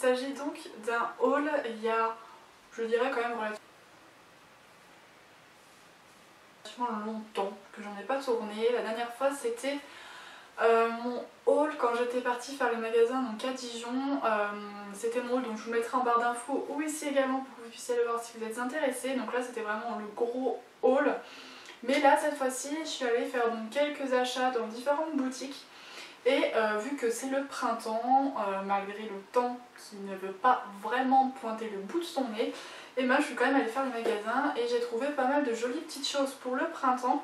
s'agit donc d'un haul il y a, je dirais quand même relativement longtemps que j'en ai pas tourné. La dernière fois c'était mon haul quand j'étais partie faire le magasin donc à Dijon. C'était mon haul, donc je vous mettrai en barre d'infos ou ici également pour que vous puissiez le voir si vous êtes intéressés. Donc là c'était vraiment le gros haul. Mais là cette fois-ci je suis allée faire donc quelques achats dans différentes boutiques. Et vu que c'est le printemps, malgré le temps qui ne veut pas vraiment pointer le bout de son nez, et ben je suis quand même allée faire le magasin et j'ai trouvé pas mal de jolies petites choses pour le printemps.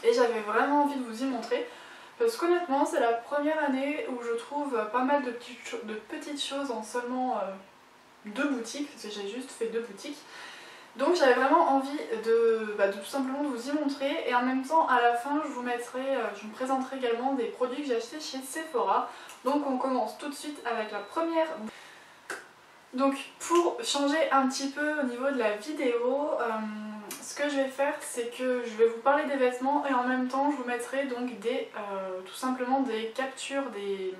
Et j'avais vraiment envie de vous y montrer. Parce qu'honnêtement c'est la première année où je trouve pas mal de petites choses en seulement 2 boutiques, parce que j'ai juste fait 2 boutiques. Donc j'avais vraiment envie de tout simplement de vous y montrer, et en même temps à la fin je vous présenterai également des produits que j'ai achetés chez Sephora. Donc on commence tout de suite avec la première. Donc pour changer un petit peu au niveau de la vidéo, ce que je vais faire c'est que je vais vous parler des vêtements et en même temps je vous mettrai donc tout simplement des captures des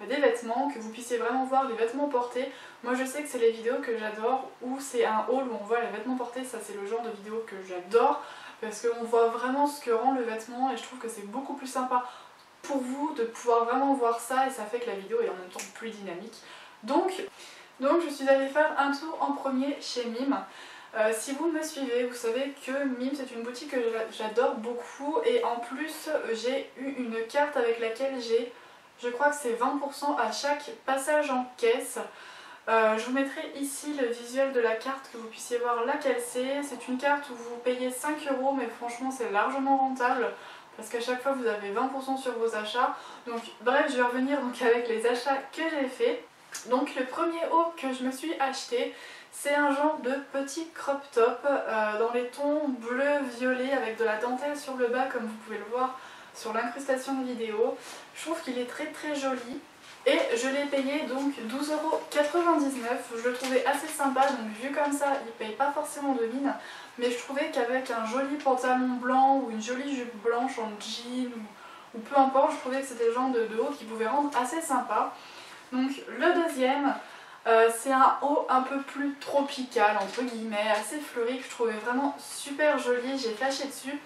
vêtements, que vous puissiez vraiment voir les vêtements portés. Moi je sais que c'est les vidéos que j'adore, où c'est un haul où on voit les vêtements portés, ça c'est le genre de vidéo que j'adore, parce qu'on voit vraiment ce que rend le vêtement et je trouve que c'est beaucoup plus sympa pour vous de pouvoir vraiment voir ça, et ça fait que la vidéo est en même temps plus dynamique. Donc je suis allée faire un tour en premier chez Mime. Si vous me suivez, vous savez que Mime c'est une boutique que j'adore beaucoup, et en plus j'ai eu une carte avec laquelle j'ai, je crois que c'est 20% à chaque passage en caisse. Je vous mettrai ici le visuel de la carte, que vous puissiez voir laquelle c'est. C'est une carte où vous payez 5 €, mais franchement c'est largement rentable parce qu'à chaque fois vous avez 20% sur vos achats. Donc bref, je vais revenir donc avec les achats que j'ai fait. Donc le premier haul que je me suis acheté, c'est un genre de petit crop top dans les tons bleu-violet avec de la dentelle sur le bas, comme vous pouvez le voir sur l'incrustation de vidéo. Je trouve qu'il est très très joli. Et je l'ai payé donc 12,99 €. Je le trouvais assez sympa, donc vu comme ça, il paye pas forcément de mine. Mais je trouvais qu'avec un joli pantalon blanc ou une jolie jupe blanche en jean ou peu importe, je trouvais que c'était le genre de haut qui pouvait rendre assez sympa. Donc le deuxième, c'est un haut un peu plus tropical, entre guillemets, assez fleuri, que je trouvais vraiment super joli. J'ai flashé dessus.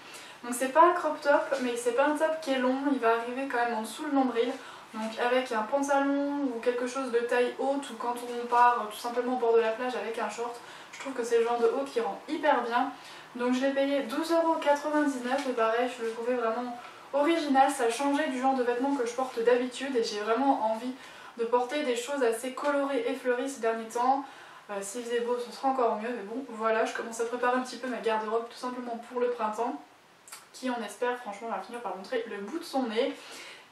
Donc c'est pas un crop top, mais c'est pas un top qui est long, il va arriver quand même en dessous le nombril. Donc avec un pantalon ou quelque chose de taille haute, ou quand on part tout simplement au bord de la plage avec un short, je trouve que c'est le genre de haut qui rend hyper bien. Donc je l'ai payé 12,99 €, et pareil, je le trouvais vraiment original, ça changeait du genre de vêtements que je porte d'habitude, et j'ai vraiment envie de porter des choses assez colorées et fleuries ces derniers temps. S'il faisait beau ce serait encore mieux, mais bon voilà, je commence à préparer un petit peu ma garde-robe tout simplement pour le printemps, qui on espère franchement va finir par montrer le bout de son nez.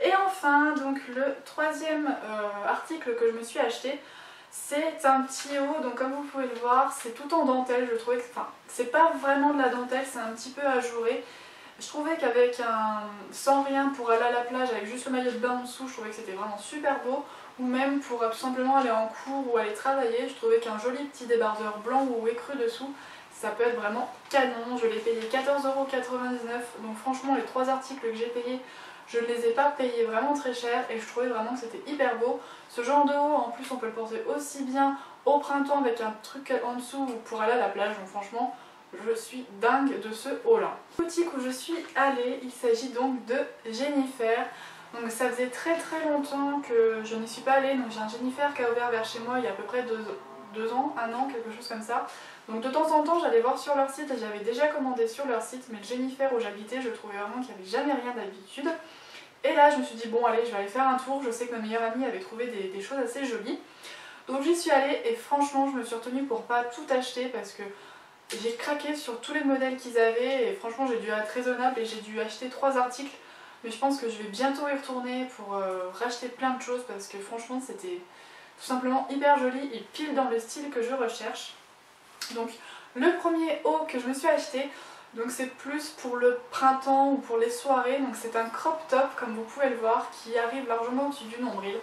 Et enfin, donc le troisième article que je me suis acheté, c'est un petit haut. Donc comme vous pouvez le voir, c'est tout en dentelle. Je trouvais que, enfin, c'est pas vraiment de la dentelle, c'est un petit peu ajouré. Je trouvais qu'avec sans rien pour aller à la plage, avec juste le maillot de bain en dessous, je trouvais que c'était vraiment super beau. Ou même pour tout simplement aller en cours ou aller travailler, je trouvais qu'un joli petit débardeur blanc ou écru dessous, ça peut être vraiment canon. Je l'ai payé 14,99 €. Donc franchement, les 3 articles que j'ai payés, je ne les ai pas payés vraiment très cher, et je trouvais vraiment que c'était hyper beau. Ce genre de haut, en plus on peut le porter aussi bien au printemps avec un truc en dessous ou pour aller à la plage. Donc franchement, je suis dingue de ce haut là. La boutique où je suis allée, il s'agit donc de Jennifer. Donc ça faisait très très longtemps que je n'y suis pas allée. Donc j'ai un Jennifer qui a ouvert vers chez moi il y a à peu près 2 ans, 1 an, quelque chose comme ça. Donc de temps en temps j'allais voir sur leur site, et j'avais déjà commandé sur leur site, mais le Jennifer où j'habitais, je trouvais vraiment qu'il n'y avait jamais rien d'habitude. Et là je me suis dit bon allez, je vais aller faire un tour. Je sais que ma meilleure amie avait trouvé des choses assez jolies. Donc j'y suis allée, et franchement je me suis retenue pour pas tout acheter parce que j'ai craqué sur tous les modèles qu'ils avaient, et franchement j'ai dû être raisonnable et j'ai dû acheter 3 articles. Mais je pense que je vais bientôt y retourner pour racheter plein de choses, parce que franchement c'était tout simplement hyper joli et pile dans le style que je recherche. Donc le premier haut que je me suis acheté, donc c'est plus pour le printemps ou pour les soirées. Donc c'est un crop top comme vous pouvez le voir, qui arrive largement au-dessus du nombril.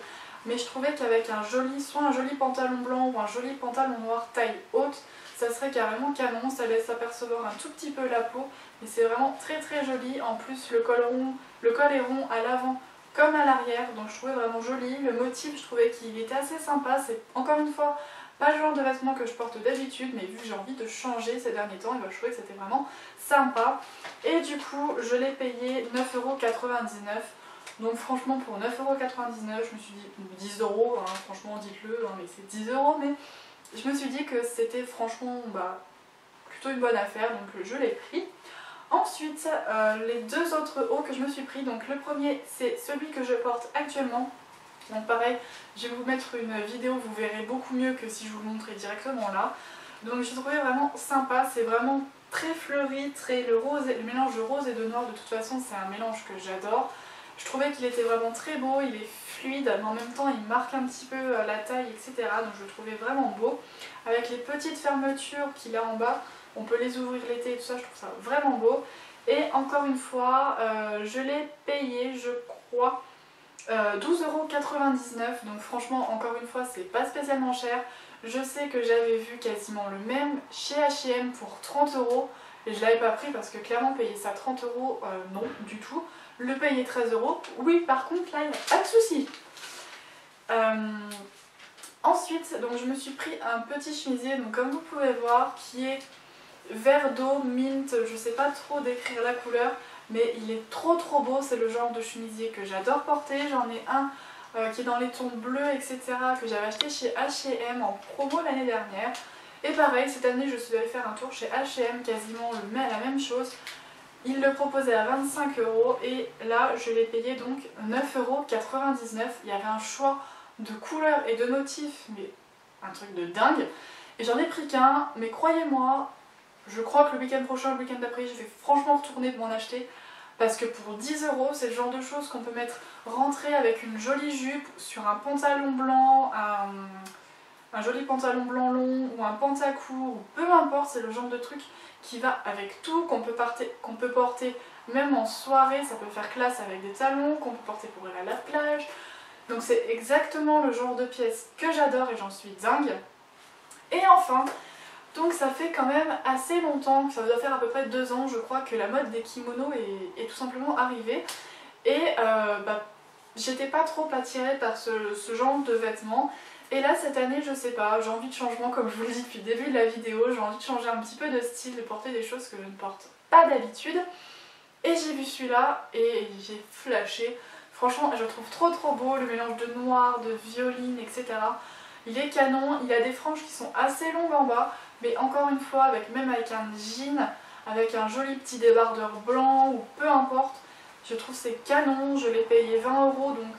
Mais je trouvais qu'avec soit un joli pantalon blanc ou un joli pantalon noir taille haute, ça serait carrément canon. Ça laisse apercevoir un tout petit peu la peau, et c'est vraiment très très joli. En plus le col est rond à l'avant comme à l'arrière, donc je trouvais vraiment joli. Le motif, je trouvais qu'il était assez sympa. C'est encore une fois pas le genre de vêtements que je porte d'habitude, mais vu que j'ai envie de changer ces derniers temps, et ben je trouvais que c'était vraiment sympa. Et du coup, je l'ai payé 9,99 €. Donc franchement, pour 9,99 €, je me suis dit 10 €, hein, franchement dites-le, hein, mais c'est 10 €, mais je me suis dit que c'était franchement plutôt une bonne affaire, donc je l'ai pris. Ensuite, les deux autres hauts que je me suis pris, donc le premier c'est celui que je porte actuellement. Donc pareil, je vais vous mettre une vidéo, vous verrez beaucoup mieux que si je vous le montrais directement là. Donc j'ai trouvé vraiment sympa, c'est vraiment très fleuri, le mélange de rose et de noir, de toute façon c'est un mélange que j'adore. Je trouvais qu'il était vraiment très beau, il est fluide, mais en même temps il marque un petit peu la taille, etc. Donc je le trouvais vraiment beau. Avec les petites fermetures qu'il a en bas, on peut les ouvrir l'été et tout ça, je trouve ça vraiment beau. Et encore une fois, je l'ai payé, je crois, 12,99 €, donc franchement encore une fois c'est pas spécialement cher. Je sais que j'avais vu quasiment le même chez H&M pour 30 € et je l'avais pas pris parce que clairement payer ça 30 €, non du tout. Le payer 13 €, oui par contre là il n'y a pas de souci. Ensuite donc je me suis pris un petit chemisier, donc comme vous pouvez voir, qui est vert d'eau, mint, je sais pas trop décrire la couleur, mais il est trop beau. C'est le genre de chemisier que j'adore porter. J'en ai un qui est dans les tons bleus, etc., que j'avais acheté chez H&M en promo l'année dernière. Et pareil, cette année je suis allée faire un tour chez H&M, quasiment la même chose. Il le proposait à 25 € et là je l'ai payé donc 9,99 €. Il y avait un choix de couleurs et de motifs, mais un truc de dingue. Et j'en ai pris qu'un, mais croyez-moi, je crois que le week-end prochain, le week-end d'après, je vais franchement retourner de m'en acheter. Parce que pour 10 €, c'est le genre de choses qu'on peut rentrer avec une jolie jupe, sur un pantalon blanc, un joli pantalon blanc long ou un pantacourt, ou peu importe, c'est le genre de truc qui va avec tout, qu'on peut porter même en soirée, ça peut faire classe avec des talons, qu'on peut porter pour aller à la plage. Donc c'est exactement le genre de pièce que j'adore et j'en suis dingue. Et enfin, donc ça fait quand même assez longtemps, ça doit faire à peu près 2 ans je crois, que la mode des kimonos est tout simplement arrivée. Et j'étais pas trop attirée par ce genre de vêtements. Et là cette année je sais pas, j'ai envie de changement, comme je vous le dis depuis le début de la vidéo, j'ai envie de changer un petit peu de style, de porter des choses que je ne porte pas d'habitude. Et j'ai vu celui-là et j'ai flashé. Franchement je le trouve trop beau, le mélange de noir, de violine, etc. Il est canon, il a des franges qui sont assez longues en bas, mais encore une fois, même avec un jean, avec un joli petit débardeur blanc ou peu importe, je trouve c'est canon. Je l'ai payé 20 €, donc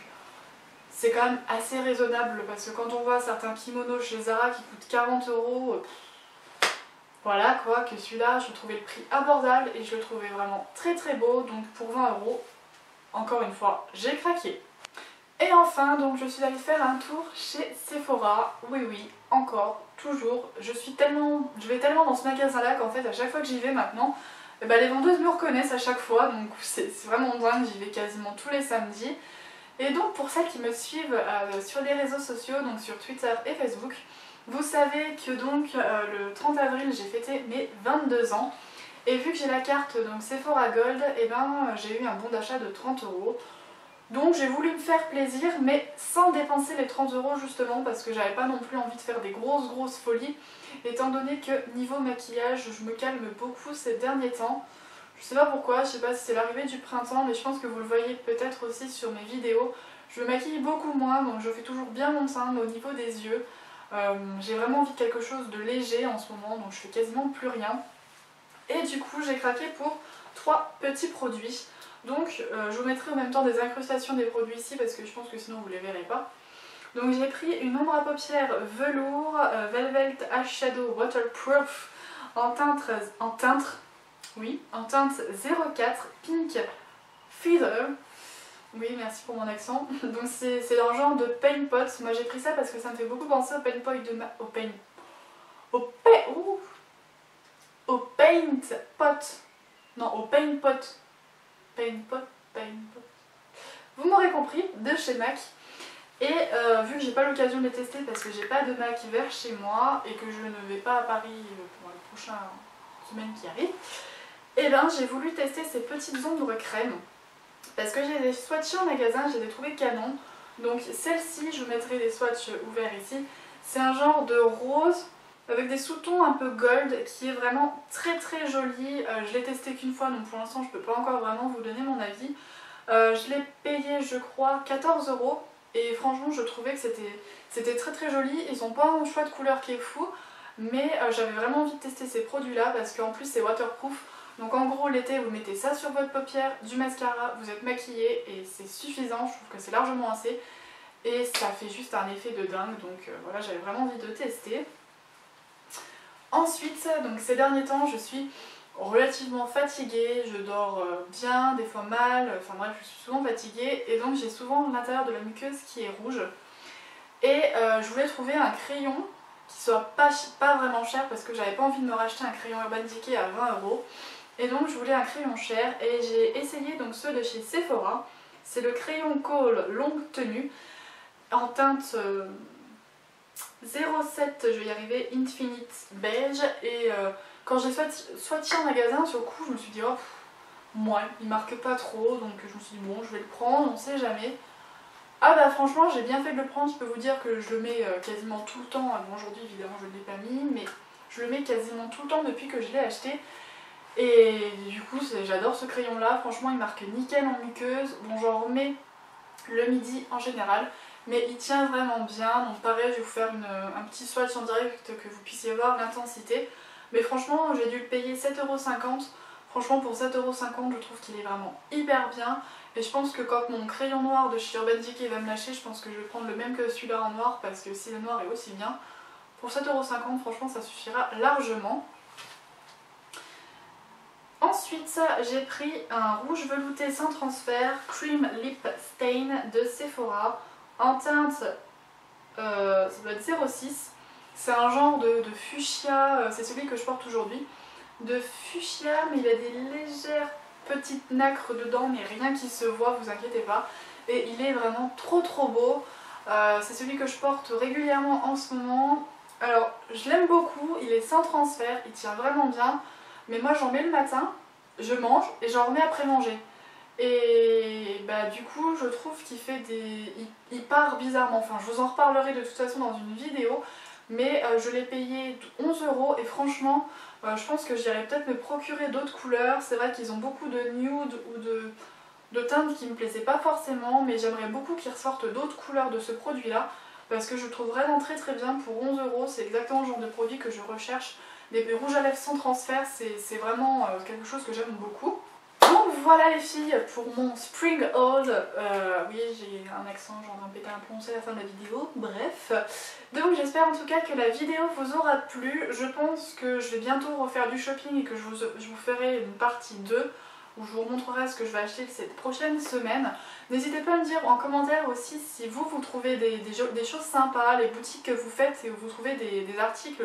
c'est quand même assez raisonnable parce que quand on voit certains kimonos chez Zara qui coûtent 40 €, voilà quoi, que celui-là je trouvais le prix abordable et je le trouvais vraiment très beau, donc pour 20 €, encore une fois, j'ai craqué. Et enfin, donc je suis allée faire un tour chez Sephora. Oui, encore, toujours. Je vais tellement dans ce magasin-là qu'en fait, à chaque fois que j'y vais maintenant, les vendeuses me reconnaissent à chaque fois. Donc c'est vraiment dingue, j'y vais quasiment tous les samedis. Et donc pour celles qui me suivent sur les réseaux sociaux, donc sur Twitter et Facebook, vous savez que donc le 30 avril, j'ai fêté mes 22 ans. Et vu que j'ai la carte donc Sephora Gold, j'ai eu un bon d'achat de 30 €. Donc j'ai voulu me faire plaisir, mais sans dépenser les 30 € justement, parce que j'avais pas non plus envie de faire des grosses folies, étant donné que niveau maquillage, je me calme beaucoup ces derniers temps. Je sais pas pourquoi, je sais pas si c'est l'arrivée du printemps, mais je pense que vous le voyez peut-être aussi sur mes vidéos. Je me maquille beaucoup moins, donc je fais toujours bien mon teint, mais au niveau des yeux, j'ai vraiment envie de quelque chose de léger en ce moment, donc je fais quasiment plus rien. Et du coup j'ai craqué pour 3 petits produits. Donc je vous mettrai en même temps des incrustations des produits ici parce que je pense que sinon vous les verrez pas. Donc j'ai pris une ombre à paupières velours Velvet Eyeshadow Waterproof en teinte 04 Pink Feather. Oui, merci pour mon accent. Donc c'est dans le genre de Paint Pot. Moi j'ai pris ça parce que ça me fait beaucoup penser au Paint Pot de au Paint Pot. Non, au Paint Pot. Paint Pot. Vous m'aurez compris, de chez MAC. Et vu que j'ai pas l'occasion de les tester parce que j'ai pas de MAC vert chez moi et que je ne vais pas à Paris pour les prochaines semaines qui arrivent, et j'ai voulu tester ces petites ombres crème. parce que j'ai des swatchs en magasin, j'ai les trouvés canon. Donc celle-ci, je vous mettrai des swatchs ouverts ici. C'est un genre de rose avec des sous-tons un peu gold qui est vraiment très très joli. Je l'ai testé qu'une fois, donc pour l'instant je peux pas encore vraiment vous donner mon avis. Je l'ai payé je crois 14 € et franchement je trouvais que c'était très très joli. Ils ont pas un choix de couleur qui est fou, mais j'avais vraiment envie de tester ces produits là parce qu'en plus c'est waterproof. Donc en gros l'été vous mettez ça sur votre paupière, du mascara, vous êtes maquillé et c'est suffisant, je trouve que c'est largement assez. Et ça fait juste un effet de dingue, donc voilà, j'avais vraiment envie de tester. Ensuite, donc ces derniers temps, je suis relativement fatiguée, je dors bien, des fois mal, enfin bref, je suis souvent fatiguée et donc j'ai souvent l'intérieur de la muqueuse qui est rouge. Et je voulais trouver un crayon qui soit pas vraiment cher parce que j'avais pas envie de me racheter un crayon Urban Decay à 20 €. Et donc je voulais un crayon cher et j'ai essayé donc ceux de chez Sephora. C'est le crayon Kohl longue tenue en teinte 07, je vais y arriver, Infinite Beige. Et quand j'ai swatché en magasin, sur le coup je me suis dit oh, moi il marque pas trop, donc je me suis dit bon je vais le prendre, on sait jamais. Ah bah franchement j'ai bien fait de le prendre, je peux vous dire que je le mets quasiment tout le temps. Bon aujourd'hui évidemment je ne l'ai pas mis, mais je le mets quasiment tout le temps depuis que je l'ai acheté. Et du coup j'adore ce crayon là, franchement il marque nickel en muqueuse. Bon j'en remets le midi en général, mais il tient vraiment bien. Donc pareil je vais vous faire un petit swatch en direct que vous puissiez voir l'intensité. Mais franchement j'ai dû le payer 7,50 €. Franchement pour 7,50 € je trouve qu'il est vraiment hyper bien. Et je pense que quand mon crayon noir de chez Urban Decay va me lâcher, je pense que je vais prendre le même que celui-là en noir, parce que si le noir est aussi bien, pour 7,50 € franchement ça suffira largement. Ensuite j'ai pris un rouge velouté sans transfert Cream Lip Stain de Sephora en teinte, ça doit être 06. C'est un genre de fuchsia, c'est celui que je porte aujourd'hui. De fuchsia, mais il a des légères petites nacres dedans, mais rien qui se voit, vous inquiétez pas. Et il est vraiment trop beau. C'est celui que je porte régulièrement en ce moment. Alors je l'aime beaucoup, il est sans transfert, il tient vraiment bien. Mais moi j'en mets le matin, je mange et j'en remets après manger. Et bah du coup je trouve qu'il fait des... il part bizarrement. Enfin je vous en reparlerai de toute façon dans une vidéo. Mais je l'ai payé 11 € et franchement je pense que j'irai peut-être me procurer d'autres couleurs. C'est vrai qu'ils ont beaucoup de nude ou de teintes qui me plaisaient pas forcément, mais j'aimerais beaucoup qu'ils ressortent d'autres couleurs de ce produit là parce que je le trouve vraiment très bien pour 11 €. C'est exactement le genre de produit que je recherche. Des rouges à lèvres sans transfert, c'est vraiment quelque chose que j'aime beaucoup. Donc voilà les filles pour mon spring haul. Oui j'ai un accent, j'en ai pété un plomb, c'est la fin de la vidéo, bref. Donc j'espère en tout cas que la vidéo vous aura plu. Je pense que je vais bientôt refaire du shopping et que je vous ferai une partie 2 où je vous montrerai ce que je vais acheter cette prochaine semaine. N'hésitez pas à me dire en commentaire aussi si vous trouvez des choses sympas, les boutiques que vous faites et où vous trouvez des articles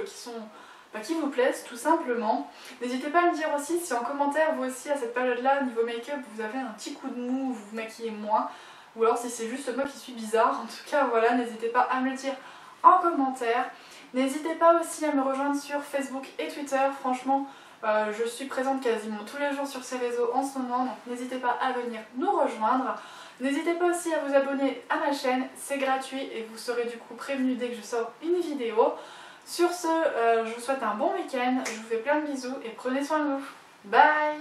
qui vous plaisent tout simplement. N'hésitez pas à me dire aussi si en commentaire vous aussi à cette période là niveau make-up vous avez un petit coup de mou, vous vous maquillez moins, ou alors si c'est juste moi qui suis bizarre. En tout cas voilà, n'hésitez pas à me le dire en commentaire. N'hésitez pas aussi à me rejoindre sur Facebook et Twitter, franchement je suis présente quasiment tous les jours sur ces réseaux en ce moment, donc n'hésitez pas à venir nous rejoindre. N'hésitez pas aussi à vous abonner à ma chaîne, c'est gratuit et vous serez du coup prévenu dès que je sors une vidéo. Sur ce, je vous souhaite un bon week-end, je vous fais plein de bisous et prenez soin de vous. Bye!